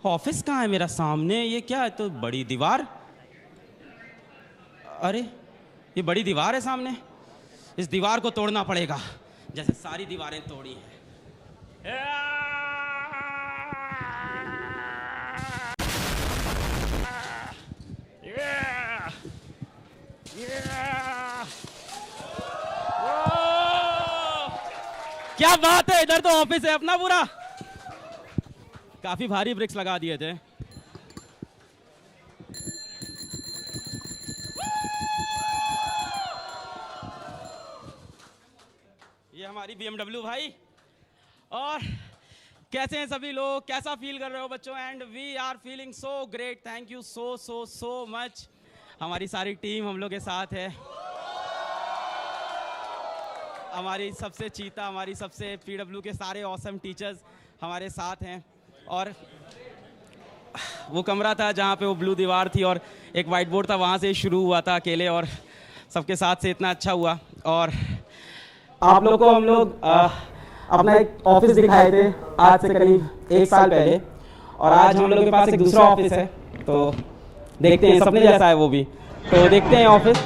Office कहाँ है मेरा? सामने ये क्या है? तो बड़ी दीवार। अरे ये बड़ी दीवार है सामने। इस दीवार को तोड़ना पड़ेगा जैसे सारी दीवारें तोड़ी हैं। क्या बात है, इधर तो ऑफिस है अपना पूरा। काफी भारी ब्रिक्स लगा दिए थे। ये हमारी BMW भाई। और कैसे हैं सभी लोग? कैसा फील कर रहे हो बच्चों? And we are feeling so great. Thank you so so so much. हमारी सारी टीम हम लोग के साथ है। हमारी सबसे चीता, हमारी सबसे PW के सारे ऑसम टीचर्स हमारे साथ हैं। और वो कमरा था जहाँ पे वो ब्लू दीवार थी और एक वाइट बोर्ड था, वहाँ से शुरू हुआ था अकेले और सबके साथ से इतना अच्छा हुआ। और आप लोग को हम लोग अपना एक ऑफिस दिखाए थे आज से करीब 1 साल पहले, और आज हम लोग के पास एक दूसरा ऑफिस है। तो देखते हैं, सपने जैसा है वो भी, तो देखते हैं ऑफिस।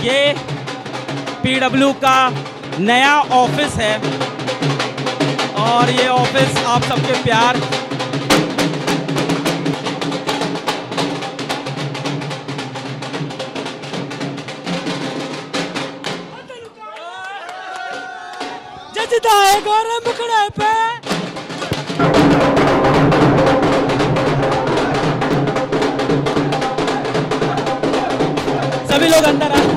ये PW का नया ऑफिस है और ये ऑफिस आप सबके प्यार जचता है गौरव मुखड़े पे। सभी लोग अंदर आए।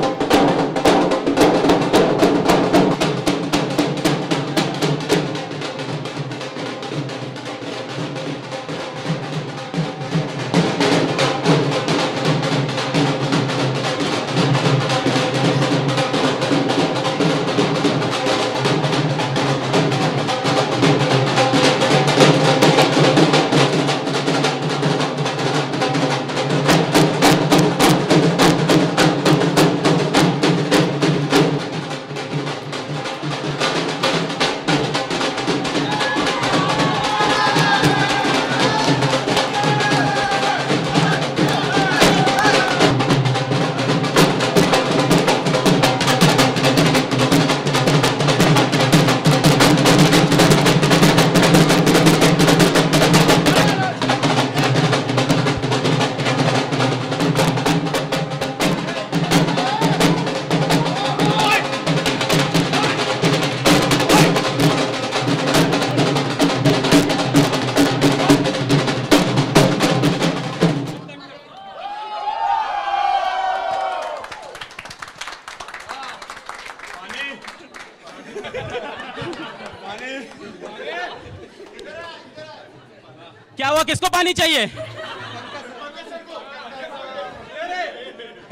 क्या हुआ? किसको पानी चाहिए?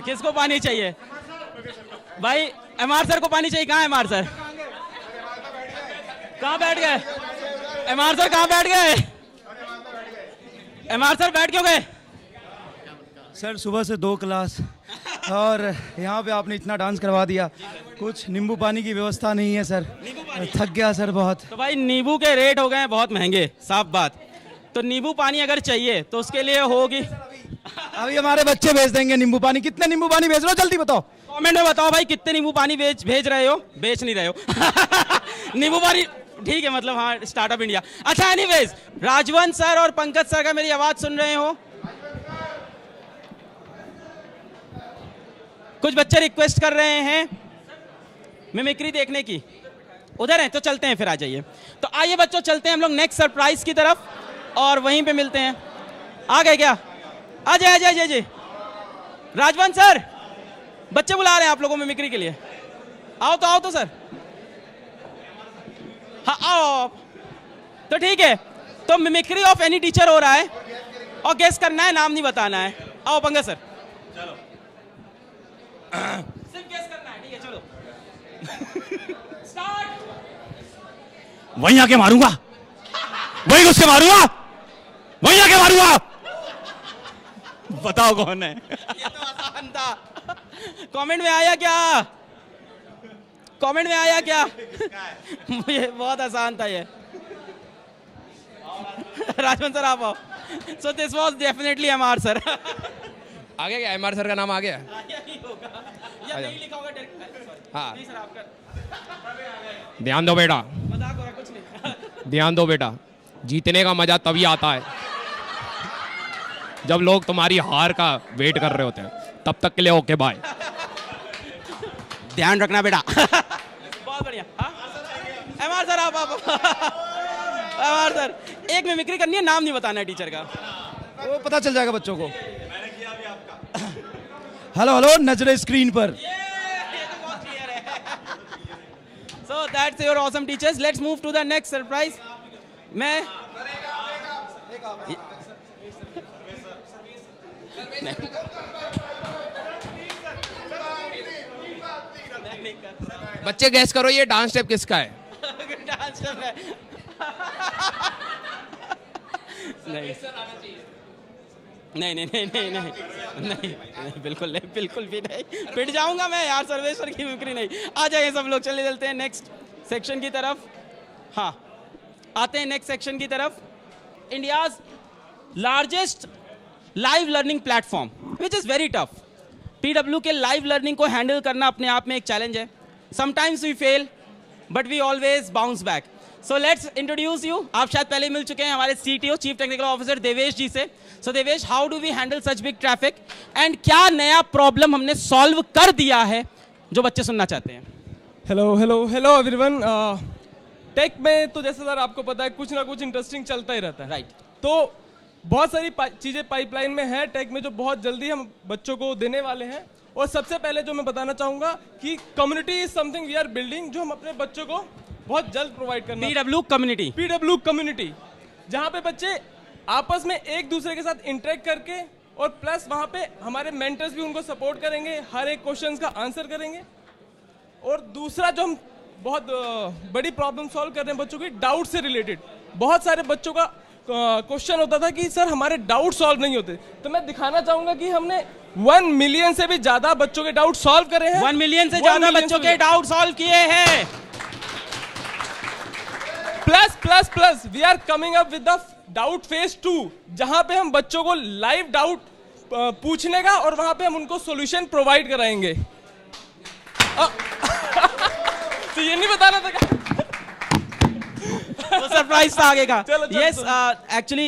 किसको पानी चाहिए भाई? MR सर को पानी चाहिए। कहाँ है MR सर? कहाँ बैठ गए? MR सर कहाँ बैठ गए? MR सर बैठ क्यों गए? सर सुबह से 2 क्लास और यहाँ पे आपने इतना डांस करवा दिया, कुछ नींबू पानी की व्यवस्था नहीं है सर। थक गया सर बहुत। तो भाई नींबू के रेट हो गए हैं बहुत महंगे, साफ बात। तो नींबू पानी अगर चाहिए तो उसके लिए होगी। अभी हमारे बच्चे भेज देंगे नींबू पानी। कितने नींबू पानी भेज रहे हो जल्दी बताओ। कमेंट में बताओ भाई कितने नींबू पानी भेज रहे हो। बेच नहीं रहे हो नींबू पानी, ठीक है, मतलब हाँ, स्टार्टअप इंडिया। अच्छा एनीवेज, राजवंश सर और पंकज सर का मेरी आवाज सुन रहे हो? कुछ बच्चे रिक्वेस्ट कर रहे हैं मिमिक्री देखने की। उधर हैं तो चलते हैं, फिर आ जाइए। तो आइए बच्चों, चलते हैं हम लोग नेक्स्ट सरप्राइज की तरफ और वहीं पे मिलते हैं। आ गए क्या? आ जाए, आ जाए, आ जाए। राजवंश सर, बच्चे बुला रहे हैं आप लोगों में मिमिक्री के लिए। आओ तो, आओ तो सर। हाँ आओ। तो ठीक है, तो मिमिक्री ऑफ एनी टीचर हो रहा है और गेस करना है, नाम नहीं बताना है। आओ पंकज सर। चलो सिर्फ गेस करना है, ठीक है, चलो स्टार्ट। वहीं आके मारूंगा, वहीं उससे मारूंगा, वहीं आके मारूंगा। बताओ कौन है? ये तो आसान था। कमेंट में आया क्या? कमेंट में आया क्या? ये बहुत आसान था ये। राजवन सर आप आओ। So this was definitely MR sir. आ गया क्या? एमआर सर का नाम आ गया? या नहीं लिखा होगा डायरेक्ट। हाँ। नहीं सर आपका ध्यान दो बेटा, मजाक हो रहा, कुछ नहीं। ध्यान दो बेटा। जीतने का मजा तभी आता है जब लोग तुम्हारी हार का वेट कर रहे होते हैं। तब तक के लिए ओके बाय। ध्यान रखना बेटा। बहुत बढ़िया। एमआर सर आप एमआर सर, एक मिमिक्री करनी है, नाम नहीं बताना है टीचर का। वो पता चल जाएगा बच्चों को। हेलो हेलो, नजरे स्क्रीन पर। So that's your awesome teachers. Let's move to the next surprise. मैं बच्चे गैस करो ये डांस स्टेप किसका है? डांस स्टेप है। नहीं नहीं नहीं नहीं नहीं नहीं नहीं, बिल्कुल नहीं, बिल्कुल भी नहीं। पिट जाऊंगा मैं यार, सर्वेश्वर की मिमिक्री नहीं। आ जाइए सब लोग, चले चलते हैं नेक्स्ट सेक्शन की तरफ। हाँ, आते हैं नेक्स्ट सेक्शन की तरफ। India's largest live learning platform which is very tough. PW के लाइव लर्निंग को हैंडल करना अपने आप में एक चैलेंज है। Sometimes we fail but we always bounce back. So let's introduce you. आप शायद पहले मिल चुके हैं हमारे CTO chief technical officer Devesh ji से। So Devesh, how do we handle such big traffic and क्या नया प्रॉब्लम हमने सॉल्व कर दिया है जो बच्चे सुनना चाहते हैं? Hello hello hello everyone. Tech में तो जैसे सर आपको पता है कुछ ना कुछ इंटरेस्टिंग चलता ही रहता है, राइट। तो बहुत सारी चीज़ें पाइपलाइन में है टेक में जो बहुत जल्दी हम बच्चों को देने वाले हैं। और सबसे पहले जो मैं बताना चाहूँगा कि community is something we are building, जो हम अपने बच्चों को बहुत जल्द प्रोवाइड करना। पीडब्ल्यू कम्युनिटी, पीडब्ल्यू कम्युनिटी, जहाँ पे बच्चे आपस में एक दूसरे के साथ इंटरेक्ट करके और प्लस वहाँ पे हमारे मेंटर्स भी उनको सपोर्ट करेंगे, हर एक क्वेश्चन का आंसर करेंगे। और दूसरा जो हम बहुत बड़ी प्रॉब्लम सॉल्व कर रहे हैं बच्चों की डाउट से रिलेटेड। बहुत सारे बच्चों का क्वेश्चन होता था कि सर हमारे डाउट सॉल्व नहीं होते, तो मैं दिखाना चाहूंगा कि हमने 1 मिलियन से भी ज्यादा बच्चों के डाउट सॉल्व करे हैं। 1 मिलियन से ज्यादा बच्चों के डाउट सॉल्व किए हैं। Plus plus plus we are coming up with the doubt phase 2, जहां पे हम बच्चों को लाइव डाउट पूछने का और वहां पे हम उनको सॉल्यूशन प्रोवाइड कराएंगे। तो ये नहीं बताना था क्या? वो सरप्राइज था आगे का। चलो, यस, एक्चुअली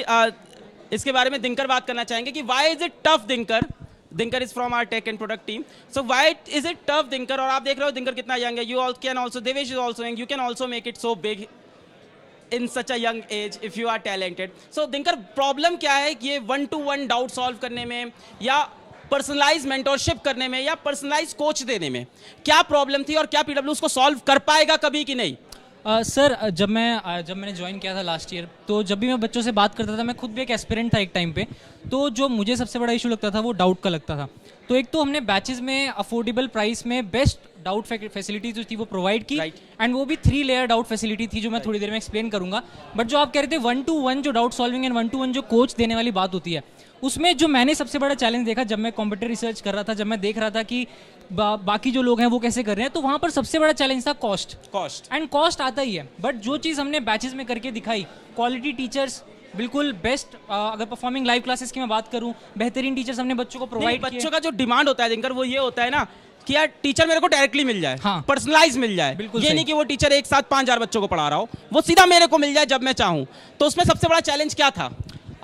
इसके बारे में दिनकर बात करना चाहेंगे कि why is it tough Dinkar. Dinkar is from our tech and product team. So why is it tough Dinkar? और आप देख रहे हो दिनकर कितना यंग है। You can also, Devesh is also young, you can also make it so big in such a young age if you are talented. So Dinkar problem क्या है कि ये 1-to-1 डाउट सॉल्व करने में या पर्सनलाइज मेंटोरशिप करने में या पर्सनलाइज कोच देने में क्या प्रॉब्लम थी और क्या पीडब्ल्यू उसको सॉल्व कर पाएगा कभी कि नहीं? सर जब मैंने ज्वाइन किया था लास्ट ईयर, तो जब भी मैं बच्चों से बात करता था, मैं खुद भी एक एस्पिरेंट था एक टाइम पे, तो जो मुझे सबसे बड़ा इशू लगता था वो डाउट का लगता था। तो एक तो हमने बैचेस में अफोर्डेबल प्राइस में बेस्ट डाउट फैसिलिटी जो थी वो प्रोवाइड की, एंड वो भी 3 लेयर डाउट फैसिलिटी थी जो मैं थोड़ी देर में एक्सप्लेन करूंगा। बट जो आप कह रहे थे 1-to-1 जो डाउट सॉल्विंग एंड 1-to-1 जो कोच देने वाली बात होती है, उसमें जो मैंने सबसे बड़ा चैलेंज देखा जब मैं कॉम्पिटिटिव रिसर्च कर रहा था, जब मैं देख रहा था कि बाकी जो लोग हैं वो कैसे कर रहे हैं, तो वहाँ पर सबसे बड़ा चैलेंज था कॉस्ट। एंड कॉस्ट आता ही है, बट जो चीज़ हमने बैचेस में करके दिखाई, क्वालिटी टीचर्स बिल्कुल बेस्ट। अगर परफॉर्मिंग लाइव क्लासेस की मैं बात करूं, बेहतरीन टीचर्स हमने बच्चों को प्रोवाइड किए। बच्चों का जो डिमांड होता है दिनकर वो ये होता है ना कि यार टीचर मेरे को डायरेक्टली मिल जाए, हाँ, पर्सनलाइज मिल जाए। बिल्कुल ये नहीं कि वो टीचर एक साथ 5000 बच्चों को पढ़ा रहा हो, वो सीधा मेरे को मिल जाए जब मैं चाहूँ। तो उसमें सबसे बड़ा चैलेंज क्या था?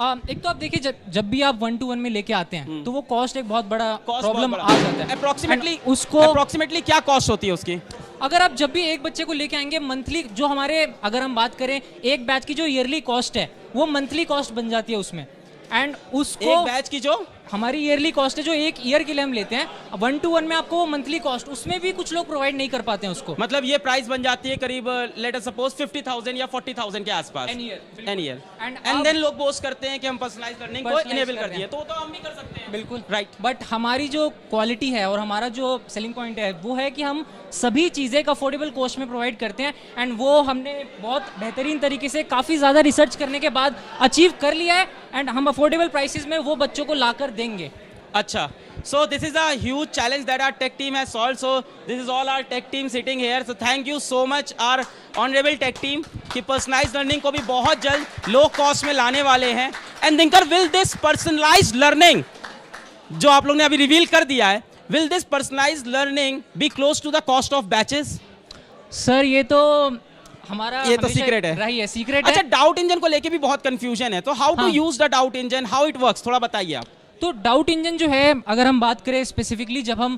एक तो आप देखिए जब भी आप 1-to-1 में लेके आते हैं तो वो कॉस्ट एक बहुत बड़ा प्रॉब्लम आ जाता है। अप्रोक्सीमेटली क्या कॉस्ट होती है उसकी? अगर आप जब भी एक बच्चे को लेके आएंगे मंथली, जो हमारे अगर हम बात करें एक बैच की जो ईयरली कॉस्ट है वो मंथली कॉस्ट बन जाती है उसमें। एंड उसको एक बैच की जो हमारी ईयरली कॉस्ट है जो एक ईयर के लिए हम लेते हैं, 1-to-1 में आपको वो मंथली कॉस्ट, उसमें भी कुछ लोग प्रोवाइड नहीं कर पाते हैं उसको। मतलब ये प्राइस बन जाती है करीब लेट अस सपोज 50,000 या 40,000 के आसपास एन ईयर। एंड देन लोग बोस्ट करते हैं कि हम पर्सनलाइज लर्निंग को इनेबल कर दिए, तो हम भी कर सकते हैं। बिल्कुल राइट। बट हमारी जो क्वालिटी है और हमारा जो सेलिंग पॉइंट है वो है कि हम सभी चीज़ें एक अफोर्डेबल कॉस्ट में प्रोवाइड करते हैं, एंड वो हमने बहुत बेहतरीन तरीके से काफ़ी ज़्यादा रिसर्च करने के बाद अचीव कर लिया है, एंड हम अफोर्डेबल प्राइसेस में वो बच्चों को लाकर देंगे। अच्छा, So this is a huge challenge that our tech team has solved. So this is all our tech team sitting here. So thank you so much our honorable tech team कि personalized learning को भी बहुत जल्द low cost में लाने वाले हैं. And Dinkar, will this personalized learning जो आप लोग ने अभी रिवील कर दिया है, will this personalized learning be close to the cost of batches? Sir ये तो हमारा ये तो हमेशा सीक्रेट है. रही है, सीक्रेट अच्छा, है. डाउट इंजन को लेके भी बहुत कंफ्यूजन है, तो हाउ टू हाँ. Use the doubt engine, how it works, थोड़ा बताइए आप. तो डाउट इंजन जो है, अगर हम बात करें स्पेसिफिकली, जब हम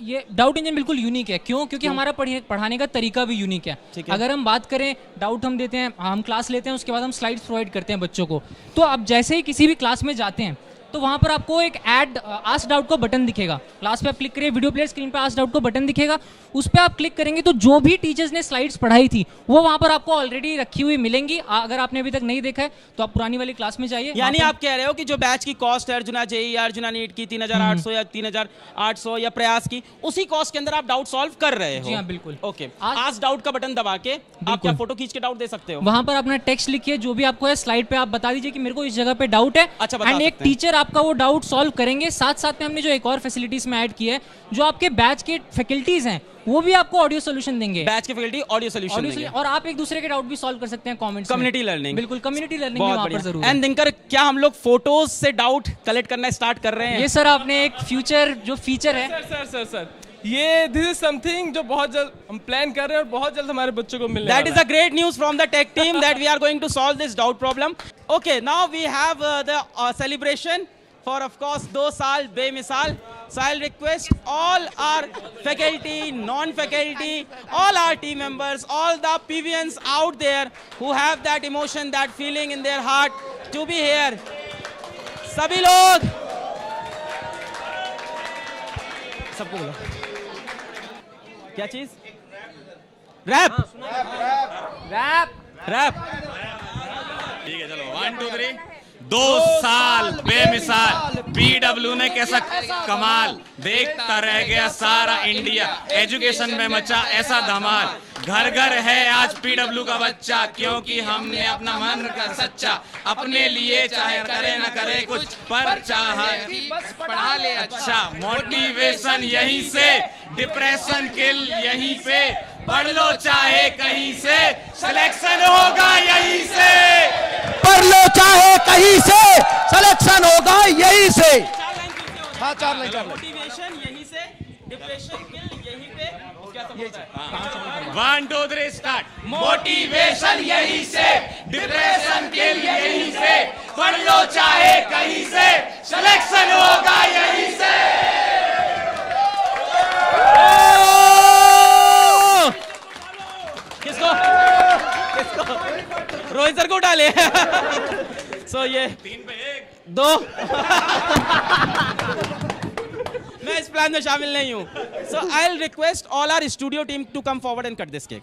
ये डाउट इंजन बिल्कुल यूनिक है. क्यों? क्योंकि हमारा पढ़ाने का तरीका भी यूनिक है. अगर हम बात करें, डाउट हम देते हैं, हम क्लास लेते हैं, उसके बाद हम स्लाइड्स प्रोवाइड करते हैं बच्चों को. तो आप जैसे ही किसी भी क्लास में जाते हैं तो वहाँ पर आपको एक ऐड आस्क डाउट का बटन दिखेगा. क्लास पे आप क्लिक करिए, वीडियो प्लेयर स्क्रीन पे आस्क डाउट का बटन दिखेगा. उस पर आप क्लिक करेंगे तो जो भी टीचर्स ने स्लाइड्स पढ़ाई थी वो वहाँ पर आपको ऑलरेडी रखी हुई मिलेंगी. अगर आपने अभी तक नहीं देखा है तो आप पुरानी वाली क्लास में जाइए. यानी आप कह रहे हो कि जो बैच की कॉस्ट है अर्जुना जेई, अर्जुना नीट की 3800 या 3800 या प्रयास की, उसी कॉस्ट के अंदर आप डाउट सॉल्व कर रहे हो. जी हाँ, बिल्कुल. ओके, आस्क डाउट का बटन दबा के आप क्या फोटो खींच के डाउट दे सकते हो. वहाँ पर अपना टेक्स्ट लिखिए, जो भी आपको है स्लाइड पे आप बता दीजिए कि मेरे को इस जगह पे डाउट है. अच्छा, बता एंड एक सकते हैं. टीचर आपका वो डाउट सॉल्व करेंगे. साथ साथ में हमने जो एक और फैसिलिटीज में ऐड की है, जो आपके बैच के फैकल्टीज हैं वो भी आपको ऑडियो सोल्यूशन देंगे. बैच के फैकल्टी ऑडियो सोल्यूशन देंगे. और आप एक दूसरे के डाउट भी सॉल्व कर सकते हैं कमेंट्स में. Community learning. बिल्कुल, कम्युनिटी लर्निंग भी वहाँ पर जरूर है. एंड दिनकर, क्या हम लोग फोटोज से डाउट कलेक्ट करना स्टार्ट कर रहे हैं? ये सर आपने एक फ्यूचर जो फीचर है, सर ये दिस इज समथिंग जो बहुत जल्द हम प्लान कर रहे हैं और बहुत जल्द हमारे बच्चों को मिलने That is a great news from the tech team that we are going to solve this doubt problem. Okay, now we have the celebration for, of course, 2 साल बेमिसाल. So I'll request all our faculty, non-faculty, all our team members, all the PVNs out there who have that emotion, that feeling in their heart to be here. सभी लोग सबको बोलो. क्या चीज? Rap. Rap. ठीक है, चलो 1 2 3. 2 साल बेमिसाल, पीडब्ल्यू ने कैसा कमाल, देखता रह गया सारा इंडिया, एजुकेशन में मचा ऐसा धमाल. घर घर है आज पीडब्ल्यू का बच्चा, क्योंकि हमने अपना मन का सच्चा, अपने लिए चाहे करे न करे कुछ, पर चाहे बस पढ़ा ले अच्छा. मोटिवेशन यहीं से, डिप्रेशन किल यहीं पे, पढ़ लो चाहे कहीं से, सिलेक्शन होगा यहीं से. पढ़ लो चाहे कहीं से, सिलेक्शन होगा यहीं से. हाँ, 4 लाइन. मोटिवेशन यहीं से, डिप्रेशन किल यहीं पे. क्या सब होता है? 1 2 3 स्टार्ट. मोटिवेशन यहीं से, डिप्रेशन किल यहीं से, पढ़ लो चाहे कहीं से, सिलेक्शन होगा यहीं से. किसको? रोहित सर को डाले. सो ये 3 पे 1 2. मैं इस प्लान में शामिल नहीं हूँ. So I will request all our studio team to come forward and cut this cake.